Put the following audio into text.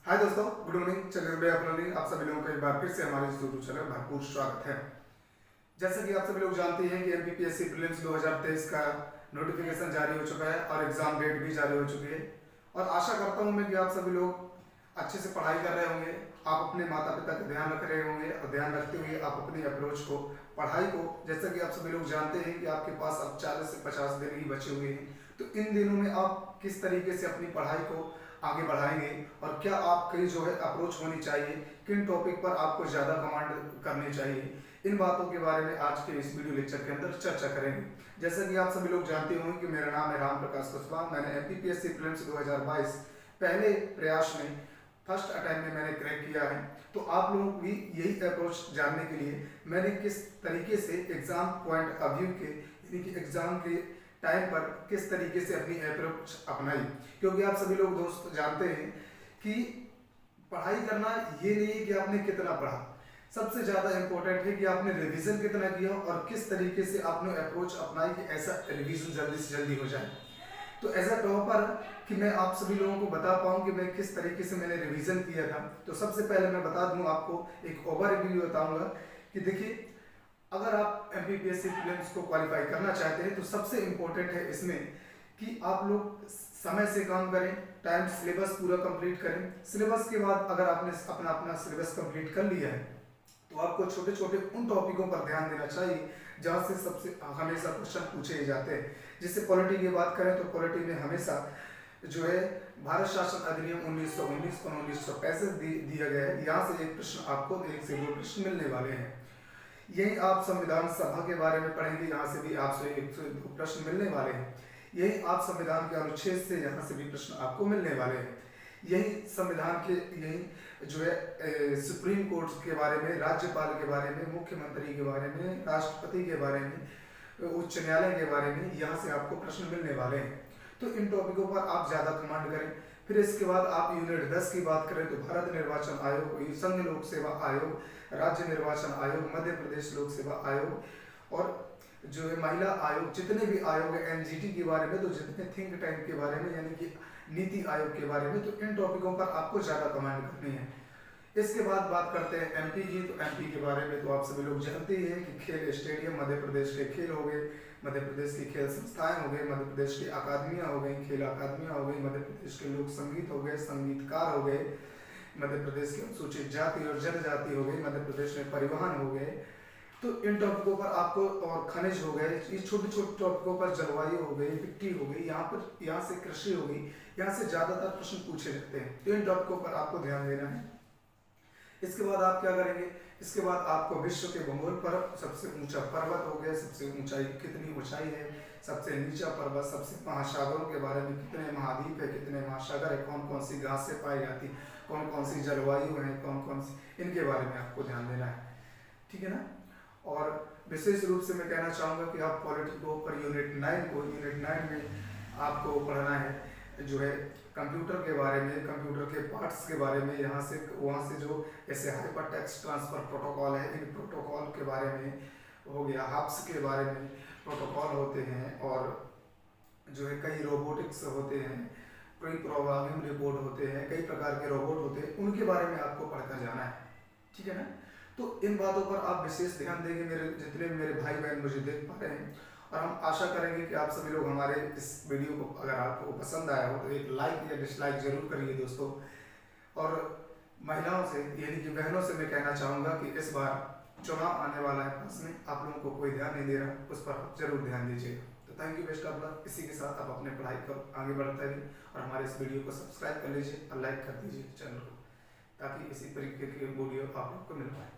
हाय दोस्तों, good morning. चलिए मैं अपना आप सभी लोगों का एक बार फिर से हमारे यूट्यूब चैनल भरपूर स्वागत है। जैसा कि आप सभी लोग जानते हैं कि एमपीपीएससी प्रीलिम्स 2023 का नोटिफिकेशन जारी हो चुका है और एग्जाम डेट भी जारी हो चुकी है। और आशा करता हूं मैं कि आप सभी लोग अच्छे से पढ़ाई कर रहे होंगे, आप अपने माता पिता का ध्यान रख रहे होंगे और ध्यान रखते हुए आप अपनी अप्रोच को, पढ़ाई को, जैसा कि आप सभी लोग जानते हैं कि आपके पास अब 40 से 50 दिन ही बचे हुए हैं, तो इन दिनों में आप किस तरीके से अपनी पढ़ाई को आगे बढ़ाएंगे और क्या आपकी जो है अप्रोच होनी चाहिए, किन टॉपिक पर आपको ज़्यादा कमांड करनी चाहिए, इन बातों के बारे में आज के इस वीडियो लेक्चर के अंदर चर्चा करेंगे। जैसा कि आप सभी लोग जानते होंगे कि मेरा नाम है राम प्रकाश कुशवाहा। मैंने एमपीपीएससी प्रीलिम्स 2022 पहले प्रयास में, फर्स्ट अटेम्प्ट में मैंने क्रैक किया है। तो आप लोगों को भी यही अप्रोच जानने के लिए मैंने किस तरीके से एग्जाम पॉइंट ऑफ व्यू के, यानी कि एग्जाम के टाइम पर किस तरीके से अपनी अप्रोच अपनाई, क्योंकि आप सभी लोग दोस्त जानते हैं कि पढ़ाई करना ये नहीं है कि आपने कितना पढ़ा, सबसे ज़्यादा इम्पोर्टेंट है कि आपने रिवीजन कितना किया और किस तरीके से आपने अप्रोच अपनाई कि ऐसा रिवीजन जल्दी से जल्दी हो जाए। तो एज अ टॉपर कि मैं आप सभी लोगों को बता पाऊँ कि मैं किस तरीके से मैंने रिवीजन किया था, तो सबसे पहले मैं बता दूँ आपको, एक ओवरव्यू बताऊँगा कि देखिए, अगर आप एमपीपीएससी प्रीलिम्स को क्वालिफाई करना चाहते हैं तो सबसे इम्पोर्टेंट है इसमें कि आप लोग समय से काम करें, टाइम सिलेबस पूरा कंप्लीट करें। सिलेबस के बाद अगर आपने अपना अपना सिलेबस कंप्लीट कर लिया है तो आपको छोटे छोटे उन टॉपिकों पर ध्यान देना चाहिए जहाँ से सबसे हमेशा क्वेश्चन पूछे जाते हैं। जैसे पॉलिटी की बात करें तो पॉलिटी में हमेशा जो है भारत शासन अधिनियम 1919 और 1965 दिया गया है। यहाँ से एक प्रश्न आपको, एक से दो प्रश्न मिलने वाले हैं। यही आप संविधान सभा के बारे में पढ़ेंगे, यहाँ से भी आपसे एक से दो प्रश्न मिलने वाले हैं। यही आप संविधान के अनुच्छेद से यहाँ से भी प्रश्न आपको मिलने वाले हैं। यही संविधान के, यही जो है सुप्रीम कोर्ट के बारे में, राज्यपाल के बारे में, मुख्यमंत्री के बारे में, राष्ट्रपति के बारे में, उच्च न्यायालय के बारे में, यहाँ से आपको प्रश्न मिलने वाले हैं। तो इन टॉपिकों पर आप ज़्यादा कमांड करें। फिर इसके बाद आप यूनिट 10 की बात करें तो भारत निर्वाचन आयोग, संघ लोक सेवा आयोग, राज्य निर्वाचन आयोग, मध्य प्रदेश लोक सेवा आयोग और जो है महिला आयोग, जितने भी आयोग है, एनजीटी के बारे में, तो जितने थिंक टैंक के बारे में, यानी कि नीति आयोग के बारे में, तो इन टॉपिकों पर आपको ज़्यादा कमांड करनी है। इसके बाद बात करते हैं एमपी की। तो एमपी के बारे में तो आप सभी लोग जानते ही हैं कि खेल स्टेडियम, मध्य प्रदेश के खेल हो गए, मध्य प्रदेश की खेल संस्थाएं हो गई, मध्य प्रदेश की अकादमियां हो गई, खेल अकादमियां हो गई, मध्य प्रदेश के लोक संगीत हो गए, संगीतकार हो गए, मध्य प्रदेश की अनुसूचित जाति और जनजाति हो गई, मध्य प्रदेश में परिवहन हो गए। तो इन टॉपिकों पर आपको, और खनिज हो गए, ये छोटे छोटे टॉपिकों पर जलवायु हो गई, मिट्टी हो गई, यहाँ से कृषि हो गई, यहाँ से ज़्यादातर प्रश्न पूछे जाते हैं। तो इन टॉपिकों पर आपको ध्यान देना है। इसके बाद आप क्या करेंगे, इसके बाद आपको विश्व के भूगोल पर सबसे ऊंचा पर्वत हो गया, सबसे ऊंचाई कितनी ऊंचाई है, सबसे नीचा पर्वत, सबसे महासागरों के बारे में, कितने महाद्वीप है, कितने महासागर है, कौन कौन सी घासें पाई जाती, कौन कौन सी जलवायु है, कौन कौन सी, इनके बारे में आपको ध्यान देना है। ठीक है ना। और विशेष रूप से मैं कहना चाहूँगा कि आप पॉलिटी को पर यूनिट 9 में आपको पढ़ना है जो है कंप्यूटर के बारे में, कंप्यूटर के पार्ट्स के बारे में, यहाँ से वहाँ से जो ऐसे हाइपर टेक्स्ट ट्रांसफर प्रोटोकॉल है, इन प्रोटोकॉल के बारे में हो गया, हब्स के बारे में प्रोटोकॉल होते हैं, और जो है कई रोबोटिक्स होते हैं, कई प्रोग्रामिंग रिपोर्ट होते हैं, कई प्रकार के रोबोट होते हैं, उनके बारे में आपको पढ़कर जाना है। ठीक है ना। तो इन बातों पर आप विशेष ध्यान देंगे, मेरे जितने भी मेरे भाई बहन मुझे देख पा रहे हैं। और हम आशा करेंगे कि आप सभी लोग हमारे इस वीडियो को, अगर आपको पसंद आया हो तो एक लाइक या डिसलाइक जरूर करिए दोस्तों। और महिलाओं से, यानी कि बहनों से मैं कहना चाहूँगा कि इस बार चुनाव आने वाला है, उसमें आप लोगों को कोई ध्यान नहीं दे रहा, उस पर आप जरूर ध्यान दीजिएगा। तो thank you, best of luck. इसी के साथ आप अपने पढ़ाई को आगे बढ़ते रहिए और हमारे इस वीडियो को सब्सक्राइब कर लीजिए और लाइक कर दीजिए चैनल को, ताकि इसी तरीके के वीडियो आप लोग को मिल पाए।